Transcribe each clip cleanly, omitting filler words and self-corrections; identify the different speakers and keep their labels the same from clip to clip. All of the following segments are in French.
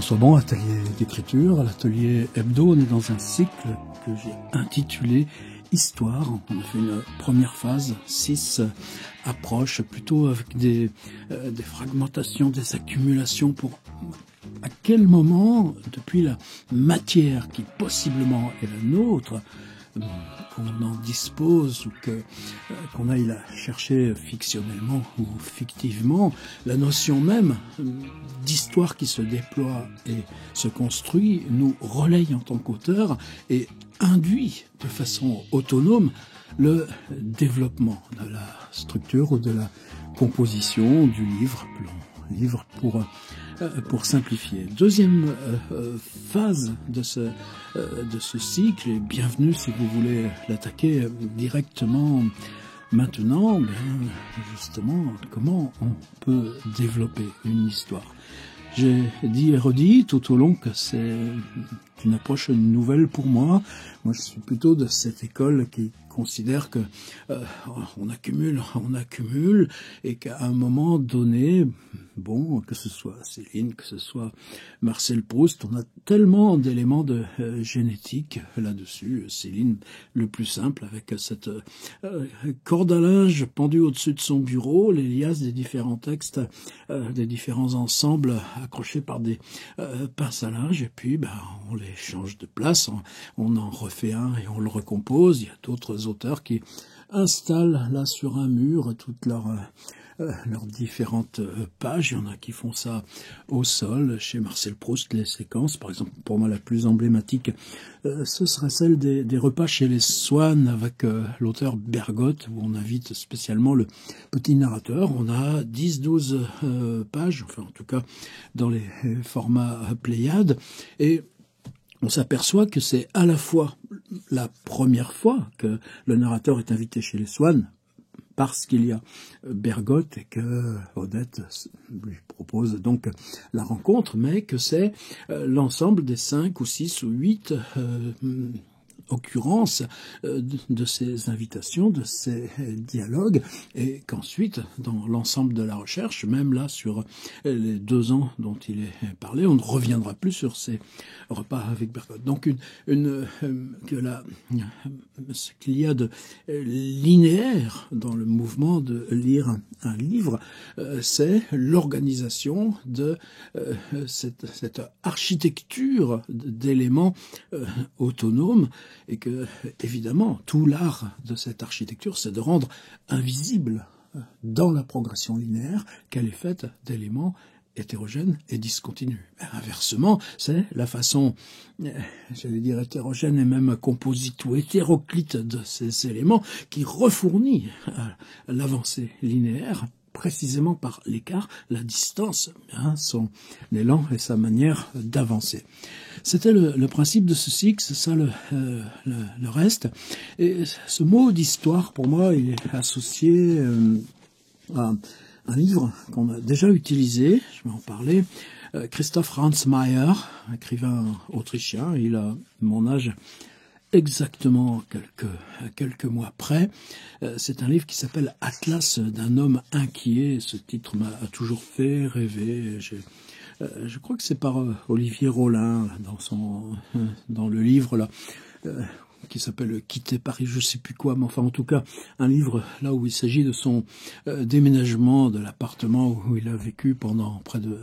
Speaker 1: François Bon, atelier d'écriture, à l'atelier hebdo. On est dans un cycle que j'ai intitulé Histoire. On a fait une première phase, 6 approches, plutôt avec des fragmentations, des accumulations pour à quel moment, depuis la matière qui possiblement est la nôtre, qu'on en dispose ou qu'on aille la chercher fictionnellement ou fictivement, la notion même d'histoire qui se déploie et se construit nous relaye en tant qu'auteur et induit de façon autonome le développement de la structure ou de la composition du livre pour simplifier. Deuxième phase de ce cycle, et bienvenue si vous voulez l'attaquer directement maintenant, justement, comment on peut développer une histoire. J'ai dit et redit tout au long que c'est une approche nouvelle pour moi. Moi, je suis plutôt de cette école qui considère que on accumule et qu'à un moment donné, bon, que ce soit Céline, que ce soit Marcel Proust, on a tellement d'éléments de génétique là-dessus. Céline, le plus simple, avec cette corde à linge pendue au-dessus de son bureau, les liasses des différents textes, des différents ensembles accrochés par des pinces à linge, et puis on les change de place, on en refait un et on le recompose. Il y a d'autres auteurs qui installent là sur un mur toutes leurs différentes pages. Il y en a qui font ça au sol. Chez Marcel Proust, les séquences, par exemple, pour moi la plus emblématique, ce serait celle des repas chez les Swann avec l'auteur Bergotte, où on invite spécialement le petit narrateur. On a 10-12 pages, enfin en tout cas dans les formats Pléiade, et on s'aperçoit que c'est à la fois la première fois que le narrateur est invité chez les Swann, parce qu'il y a Bergotte et que Odette lui propose donc la rencontre, mais que c'est l'ensemble des 5 ou 6 ou 8 occurrences de ces invitations, de ces dialogues, et qu'ensuite, dans l'ensemble de la recherche, même là sur les 2 ans dont il est parlé, on ne reviendra plus sur ces repas avec Bergotte. Donc qu'il y a de linéaire dans le mouvement de lire un livre, c'est l'organisation de cette architecture d'éléments autonomes, et que, évidemment, tout l'art de cette architecture, c'est de rendre invisible dans la progression linéaire qu'elle est faite d'éléments hétérogènes et discontinus. Inversement, c'est la façon, j'allais dire hétérogène et même composite ou hétéroclite de ces éléments qui refournit l'avancée linéaire précisément par l'écart, la distance, son élan et sa manière d'avancer. C'était le principe de ce cycle, c'est ça le reste. Et ce mot d'histoire, pour moi, il est associé à un livre qu'on a déjà utilisé, je vais en parler, Christoph Ransmayr, écrivain autrichien, il a mon âge exactement quelques mois près. C'est un livre qui s'appelle Atlas d'un homme inquiet. Ce titre m'a toujours fait rêver. Je crois que c'est par Olivier Rollin dans le livre là. Qui s'appelle Quitter Paris, je sais plus quoi, mais enfin en tout cas un livre là où il s'agit de son déménagement de l'appartement où il a vécu pendant près de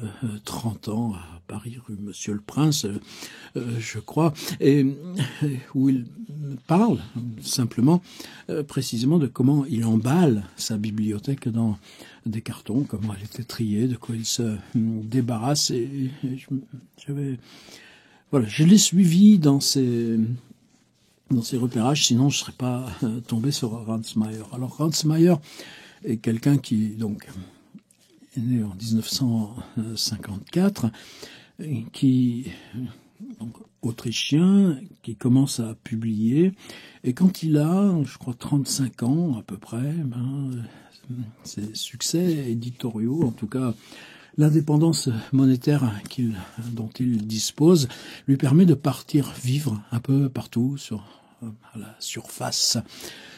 Speaker 1: 30 ans à Paris, rue Monsieur le Prince, je crois, et où il parle simplement précisément de comment il emballe sa bibliothèque dans des cartons, comment elle était triée, de quoi il se débarrasse, et je l'ai suivi dans ces repérages, sinon je ne serais pas tombé sur Ransmayr. Alors Ransmayr est quelqu'un qui donc est né en 1954, autrichien, qui commence à publier, et quand il a, je crois, 35 ans à peu près, ses succès éditoriaux, en tout cas l'indépendance monétaire dont il dispose, lui permet de partir vivre un peu partout à la surface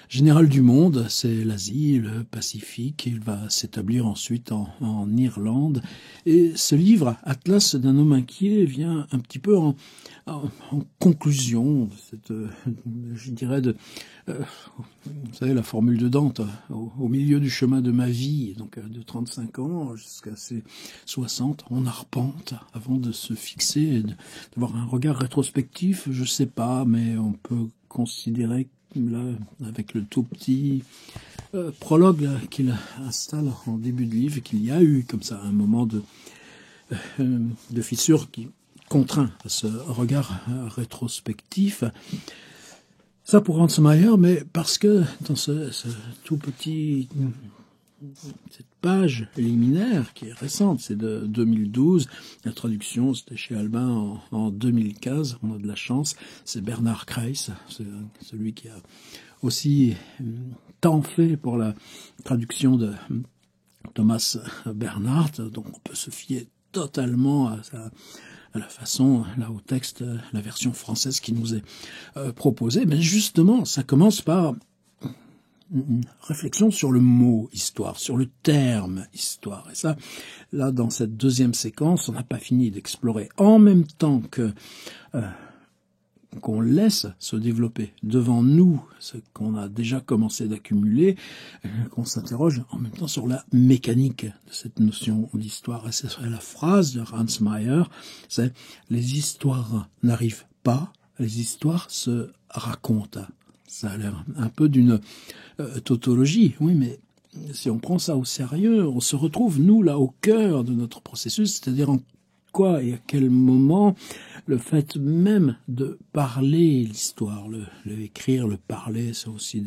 Speaker 1: général du monde, c'est l'Asie, le Pacifique. Il va s'établir ensuite en Irlande. Et ce livre, Atlas d'un homme inquiet, vient un petit peu en conclusion de cette, je dirais, vous savez, la formule de Dante, au milieu du chemin de ma vie, donc de 35 ans jusqu'à ses 60, on arpente avant de se fixer, d'avoir un regard rétrospectif, je sais pas, mais on peut considérer là, avec le tout petit prologue qu'il installe en début de livre, qu'il y a eu comme ça un moment de fissure qui contraint à ce regard rétrospectif. Ça pour Hans Meyer, mais parce que dans ce tout petit, cette page liminaire qui est récente, c'est de 2012, la traduction c'était chez Albin en 2015, on a de la chance, c'est Bernard Kreis, c'est celui qui a aussi tant fait pour la traduction de Thomas Bernhard, donc on peut se fier totalement à la façon, là au texte, la version française qui nous est proposée. Mais justement, ça commence par une réflexion sur le mot histoire, sur le terme histoire. Et ça, là, dans cette deuxième séquence, on n'a pas fini d'explorer. En même temps que qu'on laisse se développer devant nous ce qu'on a déjà commencé d'accumuler, qu'on s'interroge en même temps sur la mécanique de cette notion d'histoire. Et c'est la phrase de Hans Meyer, c'est « Les histoires n'arrivent pas, les histoires se racontent ». Ça a l'air un peu d'une tautologie, oui, mais si on prend ça au sérieux, on se retrouve, nous, là, au cœur de notre processus, c'est-à-dire en quoi et à quel moment le fait même de parler l'histoire, le écrire, le parler, c'est aussi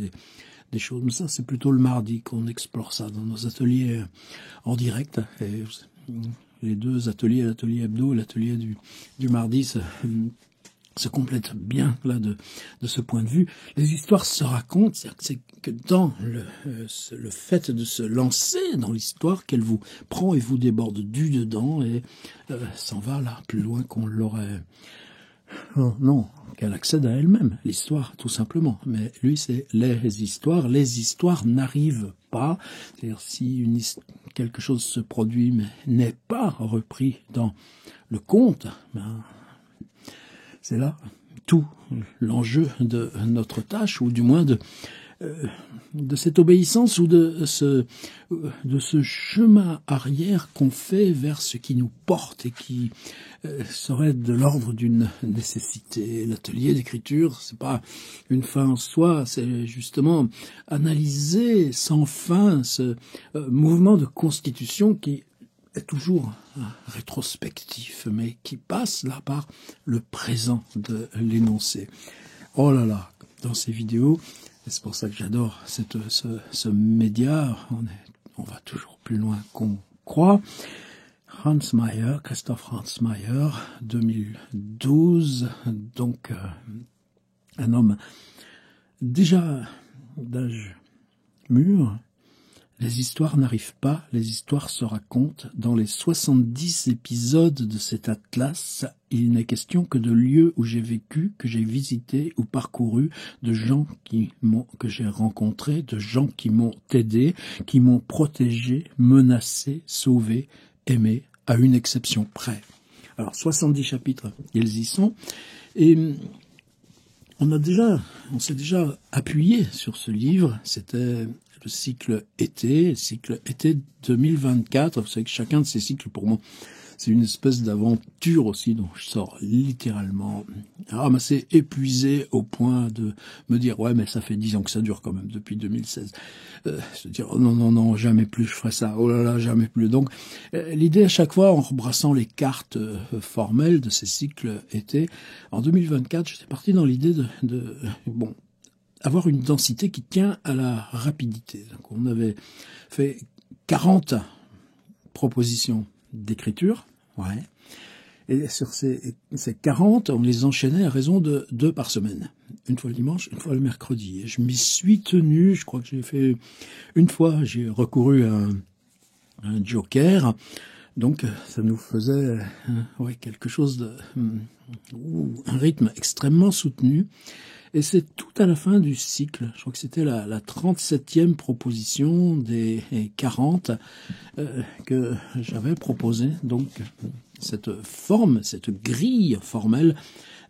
Speaker 1: des choses. Mais ça, c'est plutôt le mardi qu'on explore ça dans nos ateliers en direct. Et les deux ateliers, l'atelier hebdo et l'atelier du mardi, se complètent bien là de ce point de vue. Les histoires se racontent, c'est que dans le fait de se lancer dans l'histoire, qu'elle vous prend et vous déborde du dedans et s'en va là plus loin qu'on l'aurait. Non, qu'elle accède à elle-même, l'histoire tout simplement. Mais lui, c'est les histoires. Les histoires n'arrivent pas. C'est-à-dire si quelque chose se produit mais n'est pas repris dans le conte, ben, c'est là tout l'enjeu de notre tâche, ou du moins de cette obéissance ou de ce chemin arrière qu'on fait vers ce qui nous porte et qui serait de l'ordre d'une nécessité. L'atelier d'écriture, c'est pas une fin en soi, c'est justement analyser sans fin ce mouvement de constitution qui est toujours rétrospectif, mais qui passe là par le présent de l'énoncé. Oh là là, dans ces vidéos, et c'est pour ça que j'adore ce média, on va toujours plus loin qu'on croit. Hans Meyer, Christoph Hans Meyer, 2012, donc un homme déjà d'âge mûr. Les histoires n'arrivent pas, les histoires se racontent. Dans les 70 épisodes de cet atlas, il n'est question que de lieux où j'ai vécu, que j'ai visité ou parcouru, de gens que j'ai rencontrés, de gens qui m'ont aidé, qui m'ont protégé, menacé, sauvé, aimé, à une exception près. Alors, 70 chapitres, ils y sont. Et on s'est déjà appuyé sur ce livre. C'était le cycle été 2024. Vous savez que chacun de ces cycles, pour moi, c'est une espèce d'aventure aussi dont je sors littéralement ramassé, épuisé au point de me dire ouais mais ça fait 10 ans que ça dure quand même depuis 2016. Se dire oh, non jamais plus je ferai ça, oh là là jamais plus. Donc l'idée à chaque fois en rebrassant les cartes formelles de ces cycles été, en 2024 j'étais parti dans l'idée de avoir une densité qui tient à la rapidité. Donc on avait fait 40 propositions d'écriture, ouais. Et sur ces 40, on les enchaînait à raison de 2 par semaine. Une fois le dimanche, une fois le mercredi. Et je m'y suis tenu, je crois que j'ai fait une fois, j'ai recouru à un joker. Donc ça nous faisait ouais, quelque chose de un rythme extrêmement soutenu. Et c'est tout à la fin du cycle, je crois que c'était la 37e proposition des 40 que j'avais proposé. Donc cette forme, cette grille formelle,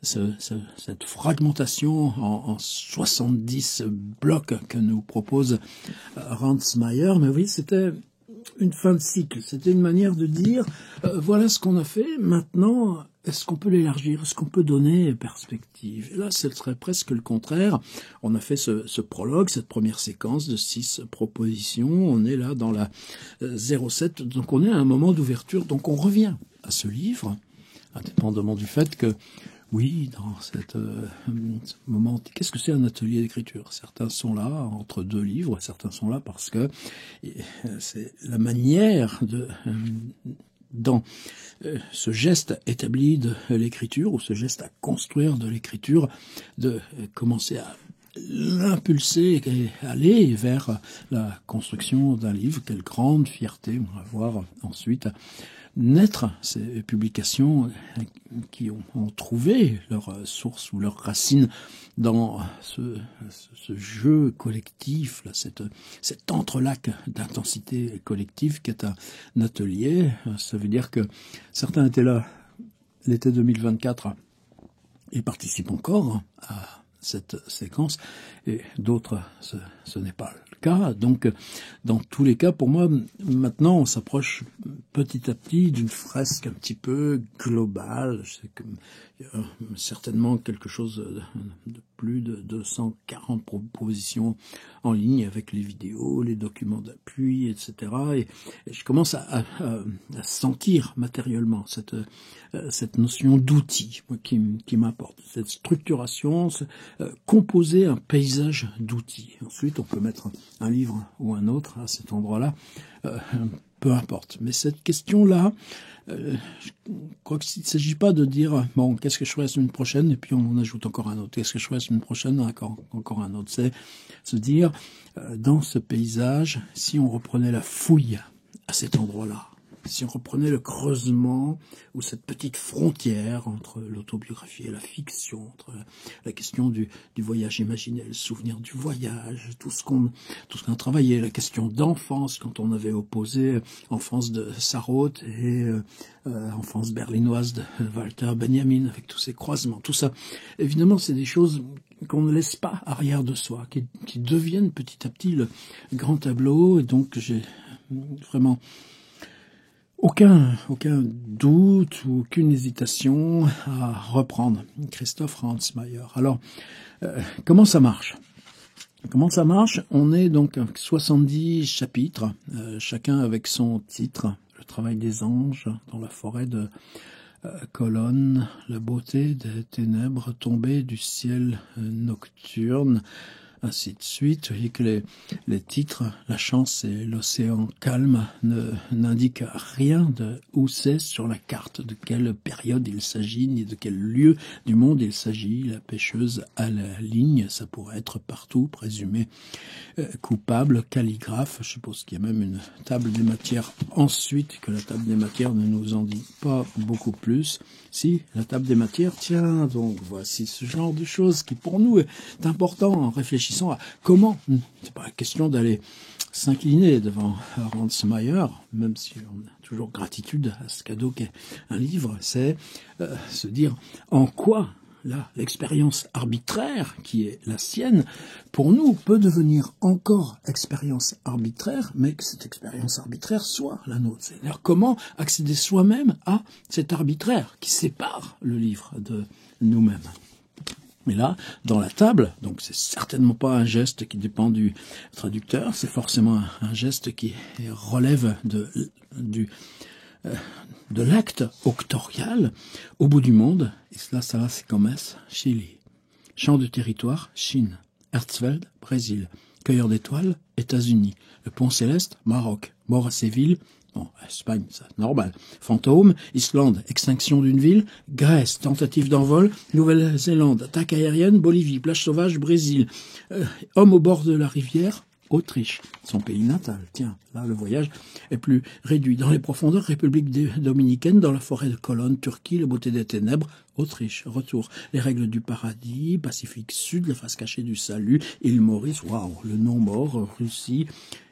Speaker 1: cette fragmentation en 70 blocs que nous propose Ransmayr, mais oui, c'était une fin de cycle, c'était une manière de dire voilà ce qu'on a fait, maintenant est-ce qu'on peut l'élargir, est-ce qu'on peut donner perspective? Et là, ce serait presque le contraire. On a fait ce prologue, cette première séquence de 6 propositions, on est là dans la 07, donc on est à un moment d'ouverture, donc on revient à ce livre, indépendamment du fait que oui, dans ce moment, qu'est-ce que c'est un atelier d'écriture? Certains sont là entre deux livres, certains sont là parce que c'est la manière dans ce geste établi de l'écriture, ou ce geste à construire de l'écriture, de commencer à l'impulser et aller vers la construction d'un livre. Quelle grande fierté on va voir ensuite naître ces publications qui ont trouvé leur source ou leur racine dans ce jeu collectif, là, cet entrelac d'intensité collective qui est un atelier. Ça veut dire que certains étaient là l'été 2024 et participent encore à cette séquence, et d'autres, ce n'est pas le cas. Donc, dans tous les cas, pour moi, maintenant, on s'approche petit à petit d'une fresque un petit peu globale. C'est certainement quelque chose de plus de 240 propositions en ligne avec les vidéos, les documents d'appui, etc. Et je commence à sentir matériellement cette notion d'outil qui m'importe, cette structuration, composer un paysage d'outils. Ensuite, on peut mettre un livre ou un autre à cet endroit-là, peu importe. Mais cette question-là, je crois qu'il ne s'agit pas de dire bon, qu'est-ce que je ferai la semaine prochaine, et puis on ajoute encore un autre. Qu'est-ce que je ferai la semaine prochaine, encore un autre. C'est se dire, dans ce paysage, si on reprenait la fouille à cet endroit-là, si on reprenait le creusement ou cette petite frontière entre l'autobiographie et la fiction, entre la question du voyage imaginé, le souvenir du voyage, tout ce qu'on a travaillé, la question d'enfance, quand on avait opposé enfance de Sarraute et enfance berlinoise de Walter Benjamin, avec tous ces croisements, tout ça. Évidemment, c'est des choses qu'on ne laisse pas arrière de soi, qui deviennent petit à petit le grand tableau, et donc j'ai vraiment aucun doute ou aucune hésitation à reprendre Christoph Ransmayr. Alors, comment ça marche? On est donc avec 70 chapitres, chacun avec son titre. Le travail des anges dans la forêt de Cologne, la beauté des ténèbres tombées du ciel nocturne, ainsi de suite. Vous voyez que les titres, la chance et l'océan calme, n'indiquent rien de où c'est sur la carte, de quelle période il s'agit, ni de quel lieu du monde il s'agit. La pêcheuse à la ligne, ça pourrait être partout, présumé coupable, calligraphe. Je suppose qu'il y a même une table des matières ensuite, que la table des matières ne nous en dit pas beaucoup plus. Si, la table des matières, tiens, donc voici ce genre de choses qui pour nous est important en réfléchissant à comment, c'est pas la question d'aller s'incliner devant Ransmayr, même si on a toujours gratitude à ce cadeau qu'est un livre, c'est se dire en quoi là, l'expérience arbitraire qui est la sienne, pour nous, peut devenir encore expérience arbitraire, mais que cette expérience arbitraire soit la nôtre. C'est-à-dire comment accéder soi-même à cet arbitraire qui sépare le livre de nous-mêmes. Mais là, dans la table, donc c'est certainement pas un geste qui dépend du traducteur, c'est forcément un geste qui relève de l'acte octorial au bout du monde. Isla Salas et Gomes, Chili. Champ de territoire, Chine. Herzfeld, Brésil. Cueilleur d'étoiles, États-Unis. Le Pont Céleste, Maroc. Mort à Séville, bon, Espagne, ça, normal. Fantôme, Islande, extinction d'une ville. Grèce, tentative d'envol. Nouvelle-Zélande, attaque aérienne. Bolivie, plage sauvage, Brésil. Homme au bord de la rivière. Autriche, son pays natal. Tiens, là, le voyage est plus réduit. Dans les profondeurs, République dominicaine, dans la forêt de Colonne, Turquie, le beauté des ténèbres, Autriche, retour. Les règles du paradis, Pacifique Sud, la face cachée du salut, île Maurice, waouh, le non-mort, Russie,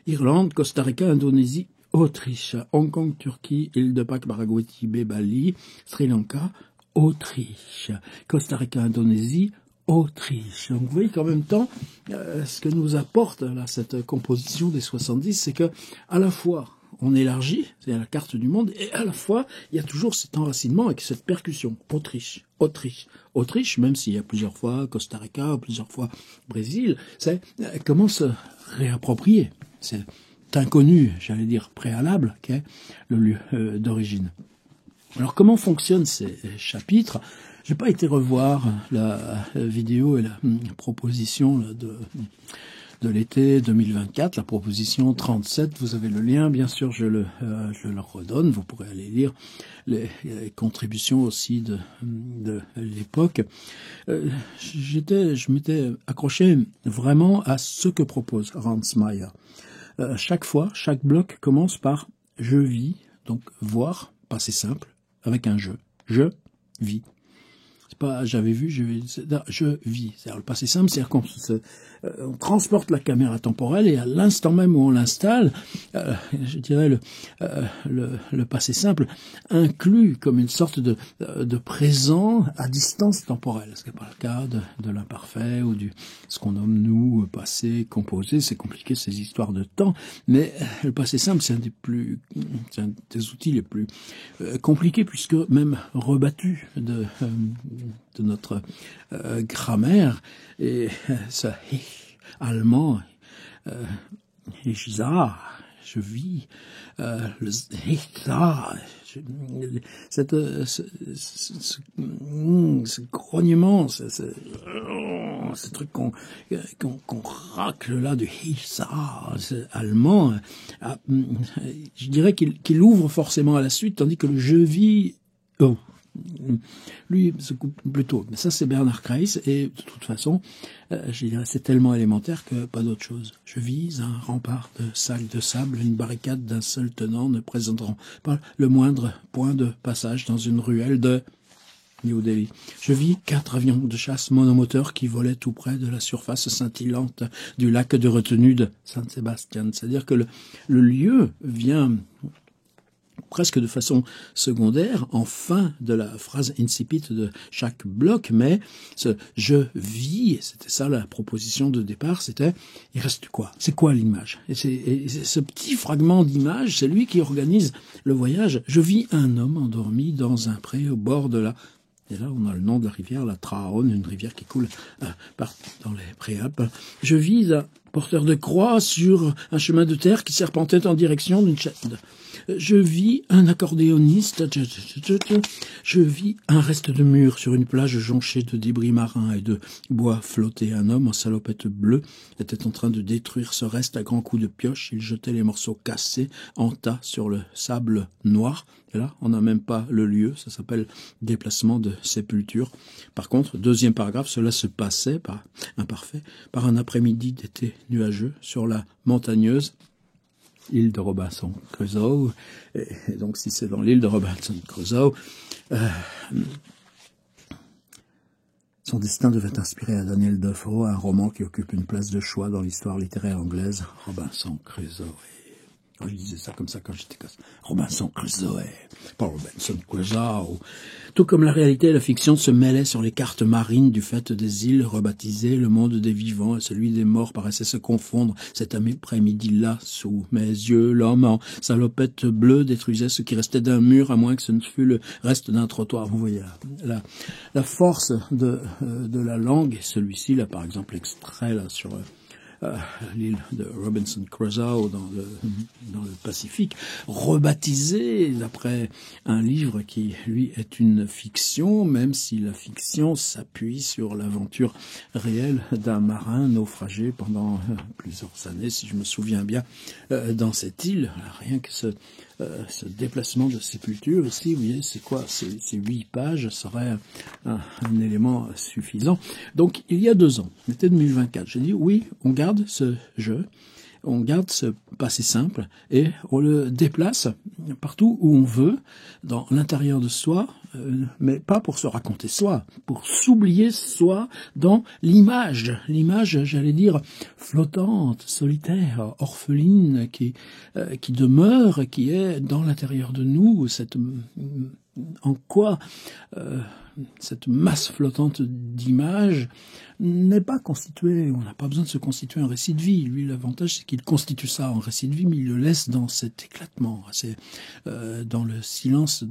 Speaker 1: Irlande, Costa Rica, Indonésie, Autriche, Hong Kong, Turquie, île de Pâques, Paraguay, Tibet, Bali, Sri Lanka, Autriche, Costa Rica, Indonésie, Autriche. Donc vous voyez qu'en même temps, ce que nous apporte là, cette composition des 70, c'est que à la fois on élargit, c'est la carte du monde, et à la fois il y a toujours cet enracinement avec cette percussion. Autriche, Autriche, Autriche, même s'il y a plusieurs fois Costa Rica, plusieurs fois Brésil, c'est comment se réapproprier. C'est inconnu, j'allais dire préalable, qu'est le lieu d'origine. Alors comment fonctionnent ces chapitres? J'ai pas été revoir la vidéo et la proposition de l'été 2024, la proposition 37. Vous avez le lien, bien sûr, je le redonne. Vous pourrez aller lire les contributions aussi de l'époque. Je m'étais accroché vraiment à ce que propose Ransmayr. Chaque fois, chaque bloc commence par « je vis », donc voir, passé simple, avec un « je ». Je vis. C'est pas j'avais vu, je vis. C'est-à-dire le passé simple, c'est-à-dire qu'on transporte la caméra temporelle et à l'instant même où on l'installe, je dirais le passé simple inclut comme une sorte de présent à distance temporelle. Ce qui n'est pas le cas de l'imparfait ou ce qu'on nomme nous passé composé. C'est compliqué ces histoires de temps, mais le passé simple c'est un des outils les plus compliqués puisque même rebattu de notre grammaire et ça allemand ich sah, je vis ich sah, ce grognement, ce truc qu'on racle là du ich sah, allemand, je dirais qu'il ouvre forcément à la suite, tandis que le je vis, lui se coupe plutôt. Mais ça, c'est Bernard Kreis, et de toute façon, je dirais, c'est tellement élémentaire que pas d'autre chose. Je vise un rempart de sacs de sable, une barricade d'un seul tenant ne présenteront pas le moindre point de passage dans une ruelle de New Delhi. Je vis 4 avions de chasse monomoteurs qui volaient tout près de la surface scintillante du lac de retenue de San Sebastian. C'est-à-dire que le lieu vient presque de façon secondaire, en fin de la phrase incipit de chaque bloc, mais ce « je vis », c'était ça la proposition de départ, c'était « il reste quoi ?» C'est quoi l'image ? Et ce petit fragment d'image, c'est lui qui organise le voyage. Je vis un homme endormi dans un pré au bord de la... Et là, on a le nom de la rivière, la Traone, une rivière qui coule dans les Préalpes. Je vis un porteur de croix sur un chemin de terre qui serpentait en direction d'une chaîne. Je vis un accordéoniste. Je vis un reste de mur sur une plage jonchée de débris marins et de bois flotté. Un homme en salopette bleue était en train de détruire ce reste à grands coups de pioche. Il jetait les morceaux cassés en tas sur le sable noir. Et là, on n'a même pas le lieu. Ça s'appelle déplacement de sépulture. Par contre, deuxième paragraphe, cela se passait, par imparfait, par un après-midi d'été nuageux sur la montagneuse île de Robinson Crusoe. Et donc, si c'est dans l'île de Robinson Crusoe, son destin devait inspirer à Daniel Defoe un roman qui occupe une place de choix dans l'histoire littéraire anglaise, Robinson Crusoe. Je disais ça comme ça quand j'étais gosse. Robinson Crusoe, pas Robinson Crusoe. Tout comme la réalité et la fiction se mêlaient sur les cartes marines du fait des îles rebaptisées, le monde des vivants et celui des morts paraissaient se confondre. Cet après-midi-là, sous mes yeux, l'homme en salopette bleue détruisait ce qui restait d'un mur, à moins que ce ne fût le reste d'un trottoir. Vous voyez la force de la langue. Celui-ci, là, par exemple, extrait là sur l'île de Robinson Crusoe dans le Pacifique, rebaptisé d'après un livre qui, lui, est une fiction, même si la fiction s'appuie sur l'aventure réelle d'un marin naufragé pendant plusieurs années, si je me souviens bien, dans cette île. Rien que ce déplacement de sépulture ici, vous voyez, c'est quoi? Ces 8 pages seraient un élément suffisant. Donc, il y a 2 ans, l'été 2024, j'ai dit, oui, on garde ce jeu, on garde ce passé simple et on le déplace partout où on veut, dans l'intérieur de soi, mais pas pour se raconter soi, pour s'oublier soi dans l'image, j'allais dire, flottante, solitaire, orpheline, qui demeure, qui est dans l'intérieur de nous, en quoi cette masse flottante d'images n'est pas constituée, on n'a pas besoin de se constituer un récit de vie. Lui, l'avantage, c'est qu'il constitue ça en récit de vie, mais il le laisse dans cet éclatement. C'est dans le silence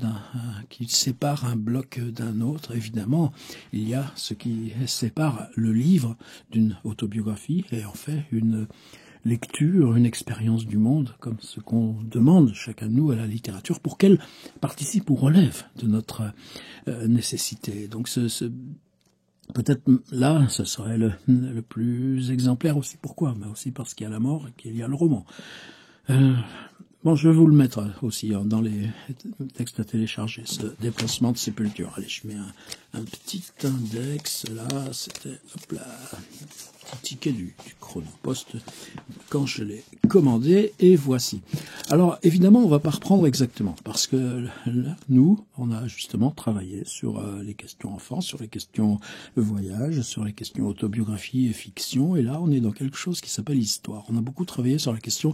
Speaker 1: qui sépare un bloc d'un autre. Évidemment, il y a ce qui sépare le livre d'une autobiographie et en fait une lecture, une expérience du monde, comme ce qu'on demande chacun de nous à la littérature, pour qu'elle participe ou relève de notre nécessité. Donc peut-être là, ce serait le plus exemplaire aussi. Pourquoi? Mais aussi parce qu'il y a la mort et qu'il y a le roman. Bon, je vais vous le mettre aussi dans les textes à télécharger, ce déplacement de sépulture. Allez, je mets un petit index, là, c'était, hop là, petit ticket du Chronopost, quand je l'ai commandé, et voici. Alors, évidemment, on va pas reprendre exactement, parce que là, nous, on a justement travaillé sur les questions enfants, sur les questions voyage, sur les questions autobiographie et fiction, et là, on est dans quelque chose qui s'appelle histoire. On a beaucoup travaillé sur la question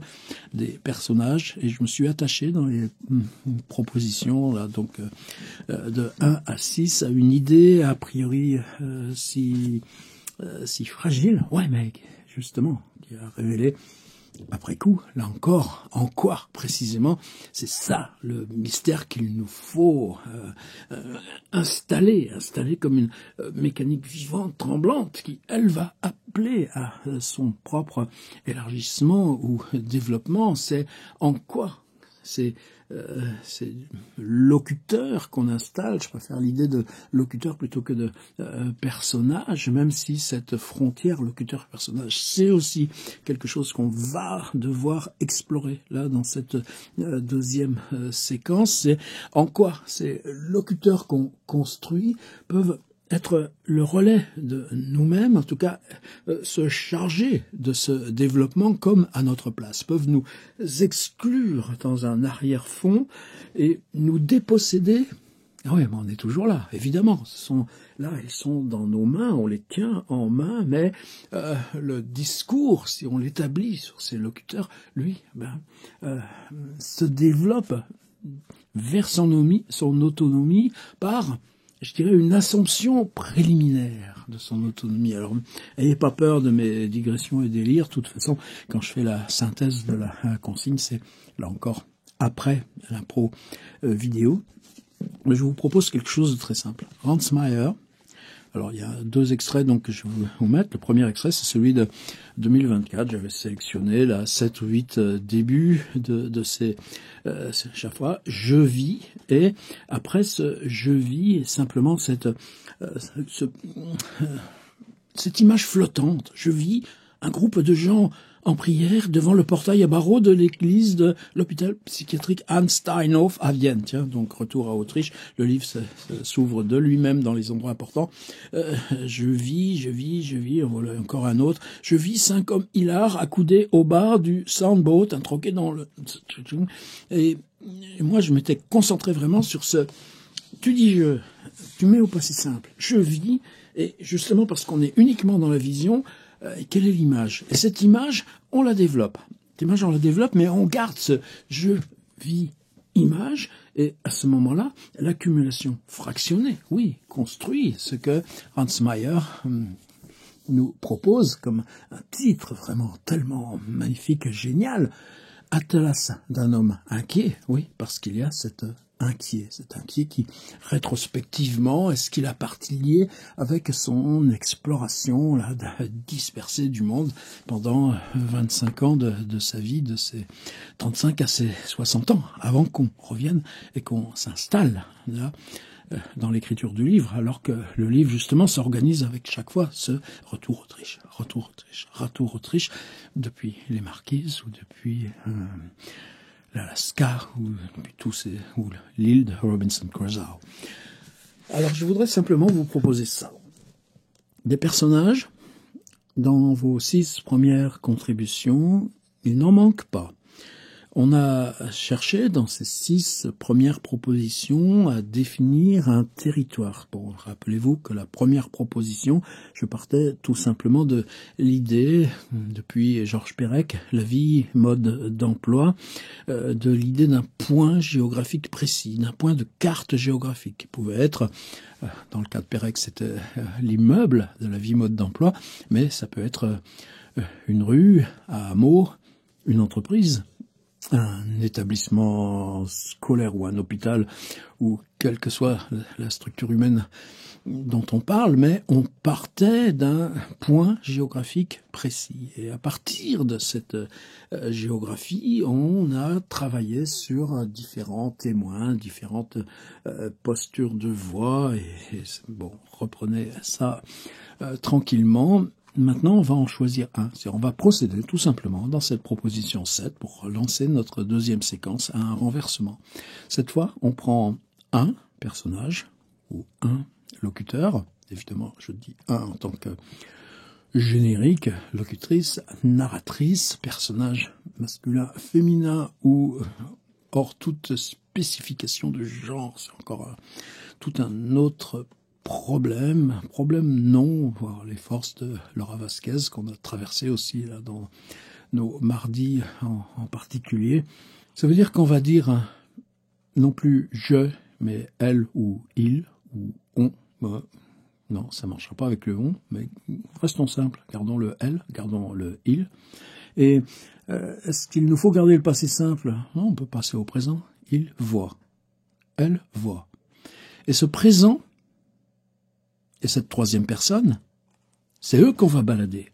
Speaker 1: des personnages, et je me suis attaché dans les propositions, là, donc, de 1 à 6, à une idée, a priori, si fragile, ouais, mais justement, qui a révélé après coup, là encore, en quoi précisément, c'est ça le mystère qu'il nous faut installer comme une mécanique vivante, tremblante, qui, elle, va appeler à son propre élargissement ou développement. C'est en quoi c'est locuteur qu'on installe. Je préfère l'idée de locuteur plutôt que de personnage, même si cette frontière locuteur-personnage, c'est aussi quelque chose qu'on va devoir explorer là dans cette deuxième séquence. C'est en quoi ces locuteurs qu'on construit peuvent être le relais de nous-mêmes, en tout cas se charger de ce développement comme à notre place, peuvent nous exclure dans un arrière-fond et nous déposséder. Ah oui, mais on est toujours là, évidemment. Ils sont dans nos mains, on les tient en main, mais le discours, si on l'établit sur ces locuteurs, lui, se développe vers son autonomie par, je dirais, une assomption préliminaire de son autonomie. Alors, n'ayez pas peur de mes digressions et délires. De toute façon, quand je fais la synthèse de la consigne, c'est là encore après l'impro vidéo. Mais je vous propose quelque chose de très simple. Hans Meyer. Alors, il y a 2 extraits donc que je vais vous mettre. Le premier extrait, c'est celui de 2024. J'avais sélectionné là 7 ou 8 débuts de ces chaque fois. Je vis. Et après ce je vis, simplement cette image flottante. Je vis un groupe de gens en prière devant le portail à barreaux de l'église de l'hôpital psychiatrique Hans Steinhoff à Vienne. Tiens, donc retour à Autriche. Le livre s'ouvre de lui-même dans les endroits importants. Je vis, voilà encore un autre. Je vis 5 hommes hilars accoudés au bar du Soundboat, un troquet dans le... Et moi, je m'étais concentré vraiment sur ce... Tu dis je, tu mets au passé simple. Je vis, et justement parce qu'on est uniquement dans la vision... quelle est l'image? Et cette image, on la développe. Cette image, on la développe, mais on garde ce je vis image. Et à ce moment-là, l'accumulation fractionnée, oui, construit ce que Hans Meyer nous propose comme un titre vraiment tellement magnifique, génial. Atlas d'un homme inquiet, oui, parce qu'il y a cet inquiet qui, rétrospectivement, est-ce qu'il a partie liée avec son exploration là, dispersée du monde pendant 25 ans de sa vie, de ses 35 à ses 60 ans, avant qu'on revienne et qu'on s'installe là dans l'écriture du livre, alors que le livre, justement, s'organise avec chaque fois ce retour Autriche, depuis les Marquises ou depuis l'Alaska ou depuis ou l'île de Robinson Crusoe. Alors, je voudrais simplement vous proposer ça. Des personnages, dans vos 6 premières contributions, Il n'en manque pas. On a cherché dans ces 6 premières propositions à définir un territoire. Bon, rappelez-vous que la première proposition, je partais tout simplement de l'idée, depuis Georges Perec, la vie, mode d'emploi, de l'idée d'un point géographique précis, d'un point de carte géographique, qui pouvait être, dans le cas de Perec, c'était l'immeuble de la vie, mode d'emploi, mais ça peut être une rue, un hameau, une entreprise, un établissement scolaire ou un hôpital, ou quelle que soit la structure humaine dont on parle, mais on partait d'un point géographique précis. Et à partir de cette géographie, on a travaillé sur différents témoins, différentes postures de voix, et bon, reprenez ça tranquillement. Maintenant, on va en choisir un. On va procéder tout simplement dans cette proposition 7 pour lancer notre deuxième séquence à un renversement. Cette fois, on prend un personnage ou un locuteur. Évidemment, je dis un en tant que générique, locutrice, narratrice, personnage masculin, féminin ou hors toute spécification de genre. C'est encore tout un autre problème non, voir les forces de Laura Vasquez qu'on a traversé aussi là dans nos mardis en particulier. Ça veut dire qu'on va dire non plus je, mais elle ou il ou on. Non, ça ne marchera pas avec le on, mais restons simples, gardons le elle, gardons le il. Et est-ce qu'il nous faut garder le passé simple? Non, on peut passer au présent. Il voit, elle voit. Et ce présent, et cette troisième personne, c'est eux qu'on va balader.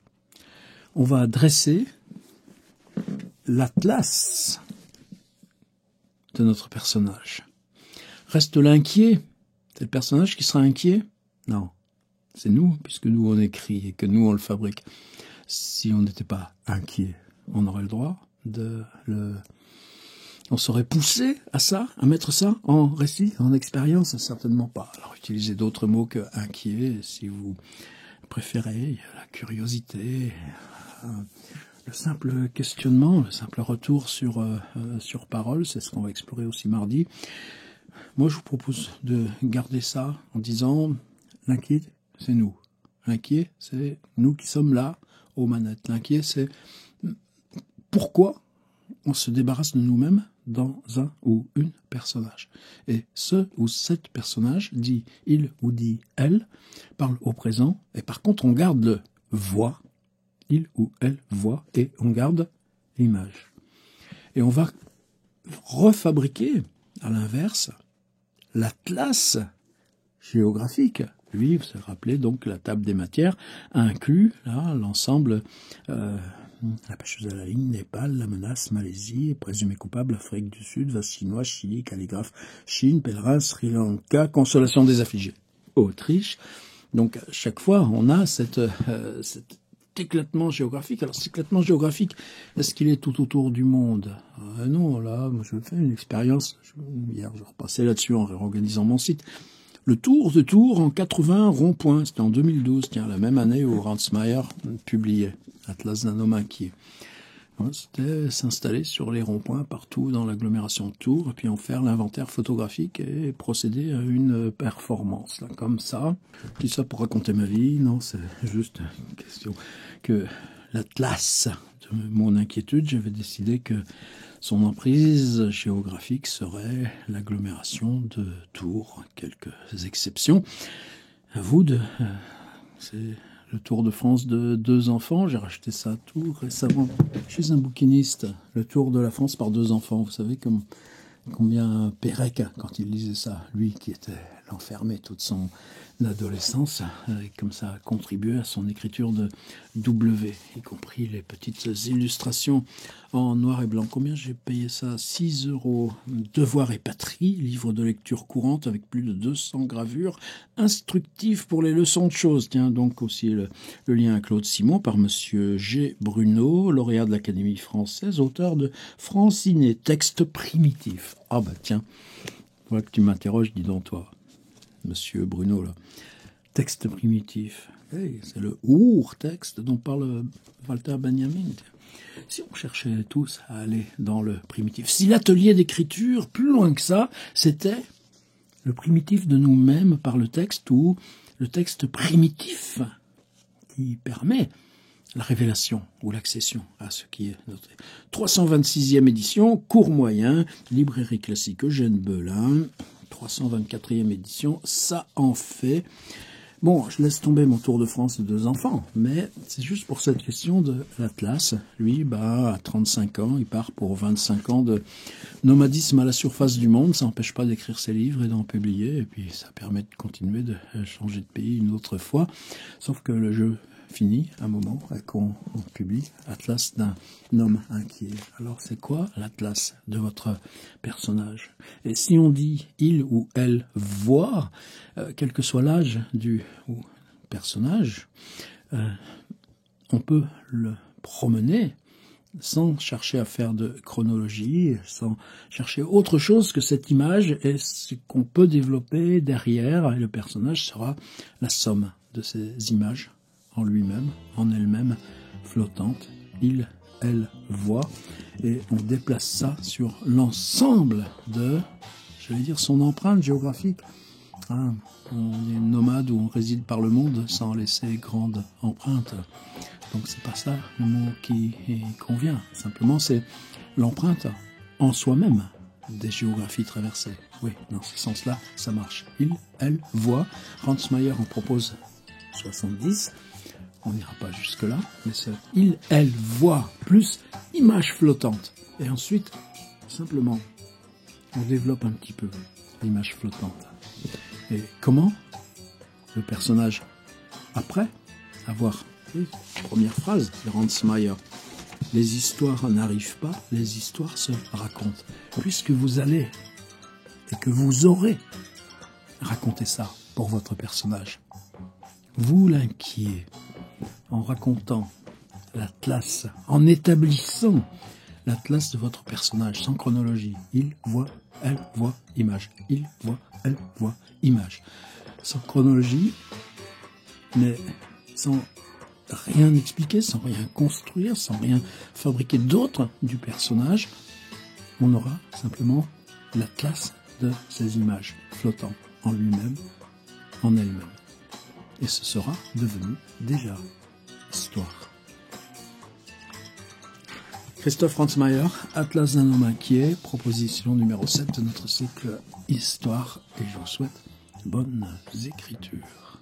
Speaker 1: On va dresser l'atlas de notre personnage. Reste l'inquiet. C'est le personnage qui sera inquiet? Non. C'est nous, puisque nous on écrit et que nous on le fabrique. Si on n'était pas inquiet, on aurait le droit de le... On serait poussé à ça, à mettre ça en récit, en expérience? Certainement pas. Alors utilisez d'autres mots que inquiet, si vous préférez, la curiosité, le simple questionnement, le simple retour sur parole, c'est ce qu'on va explorer aussi mardi. Moi, je vous propose de garder ça en disant, l'inquiet, c'est nous. L'inquiet, c'est nous qui sommes là, aux manettes. L'inquiet, c'est pourquoi on se débarrasse de nous-mêmes dans un ou une personnage. Et ce ou cette personnage, dit il ou dit elle, parle au présent, et par contre on garde le voix, il ou elle voit, et on garde l'image. Et on va refabriquer, à l'inverse, l'atlas géographique. Lui, vous vous rappelez donc la table des matières, inclut là l'ensemble la pêcheuse à la ligne, Népal, la menace, Malaisie, présumé coupable, Afrique du Sud, vase chinois, Chili, calligraphe, Chine, pèlerin, Sri Lanka, consolation des affligés, Autriche. Donc, chaque fois, on a cet éclatement géographique. Alors, cet éclatement géographique, est-ce qu'il est tout autour du monde? Non, là, je fais une expérience. Hier, je repassais là-dessus en réorganisant mon site. Le Tour de Tours en 80 ronds-points. C'était en 2012, tiens, la même année où Ransmayr publiait Atlas d'un homme inquiet. C'était s'installer sur les ronds-points partout dans l'agglomération de Tours et puis en faire l'inventaire photographique et procéder à une performance. Là, comme ça. Je dis ça pour raconter ma vie. Non, c'est juste une question que l'Atlas de mon inquiétude, j'avais décidé que son emprise géographique serait l'agglomération de Tours, quelques exceptions. À vous de... c'est le Tour de France de 2 enfants. J'ai racheté ça tout récemment chez un bouquiniste. Le Tour de la France par 2 enfants. Vous savez combien Pérec, quand il lisait ça, lui qui était l'enfermé toute son adolescence, et comme ça a contribué à son écriture de W, y compris les petites illustrations en noir et blanc. Combien j'ai payé ça? 6 €. Devoir et patrie, livre de lecture courante avec plus de 200 gravures, instructif pour les leçons de choses. Tiens, donc aussi le lien à Claude Simon par Monsieur G. Bruno, lauréat de l'Académie française, auteur de Francinet, texte primitif. Ah bah tiens, voilà que tu m'interroges, dis donc toi, Monsieur Bruno, là. Texte primitif. Hey, c'est le texte dont parle Walter Benjamin. Si on cherchait tous à aller dans le primitif, si l'atelier d'écriture, plus loin que ça, c'était le primitif de nous-mêmes par le texte, ou le texte primitif qui permet la révélation ou l'accession à ce qui est noté. 326e édition, cours moyen, librairie classique Eugène Belin, 324e édition, ça en fait. Bon, je laisse tomber mon Tour de France de 2 enfants, mais c'est juste pour cette question de l'Atlas. Lui, à 35 ans, il part pour 25 ans de nomadisme à la surface du monde. Ça n'empêche pas d'écrire ses livres et d'en publier, et puis ça permet de continuer de changer de pays une autre fois. Sauf que le jeu finit un moment et qu'on publie Atlas d'un homme inquiet. Alors c'est quoi l'Atlas de votre personnage? Et si on dit il ou elle voit, quel que soit l'âge du personnage, on peut le promener sans chercher à faire de chronologie, sans chercher autre chose que cette image et ce qu'on peut développer derrière, et le personnage sera la somme de ces images en lui-même, en elle-même, flottante. Il, elle voit, et on déplace ça sur l'ensemble de, j'allais dire, son empreinte géographique. On est nomade où on réside par le monde sans laisser grande empreinte. Donc c'est pas ça le mot qui convient. Simplement c'est l'empreinte en soi-même des géographies traversées. Oui, dans ce sens-là, ça marche. Il, elle voit. Ransmayr en propose 70. On n'ira pas jusque-là, mais c'est il, elle voit plus image flottante. Et ensuite, simplement, on développe un petit peu l'image flottante. Et comment le personnage, après avoir première phrase de Ransmayr, les histoires n'arrivent pas, les histoires se racontent. Puisque vous allez et que vous aurez raconté ça pour votre personnage, vous l'inquiétez en racontant l'atlas, en établissant l'atlas de votre personnage sans chronologie. Il voit, elle voit, image. Il voit, elle voit, image. Sans chronologie, mais sans rien expliquer, sans rien construire, sans rien fabriquer d'autre du personnage, on aura simplement l'atlas de ces images flottant en lui-même, en elle-même. Et ce sera devenu déjà histoire. Christoph Ransmayr, Atlas d'un homme inquiet, proposition numéro 7 de notre cycle Histoire, et je vous souhaite bonnes écritures.